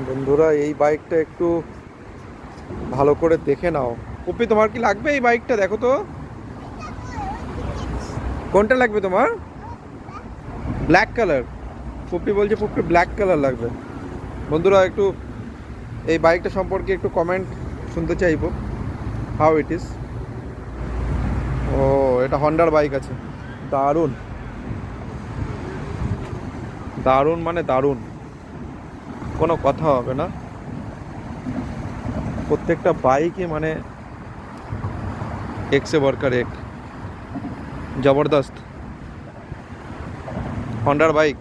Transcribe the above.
বন্ধুরা এই বাইকটা একটু ভালো করে দেখে নাও। পুপি তোমার কি লাগবে এই বাইকটা? দেখো তো কোনটা লাগবে তোমার। Black colour. পুপি বলছে পুপি ব্ল্যাক কালার লাগবে। বন্ধুরা একটু এই বাইকটা সম্পর্কে একটু কমেন্ট শুনতে চাইবো, হাউ ইট ইজ। ও, এটা হন্ডার বাইক আছে। দারুণ দারুণ মানে দারুণ, কোনো কথা হবে না। প্রত্যেকটা বাইকই মানে এক সে বরকার এক, জবরদস্ত হন্ডার বাইক।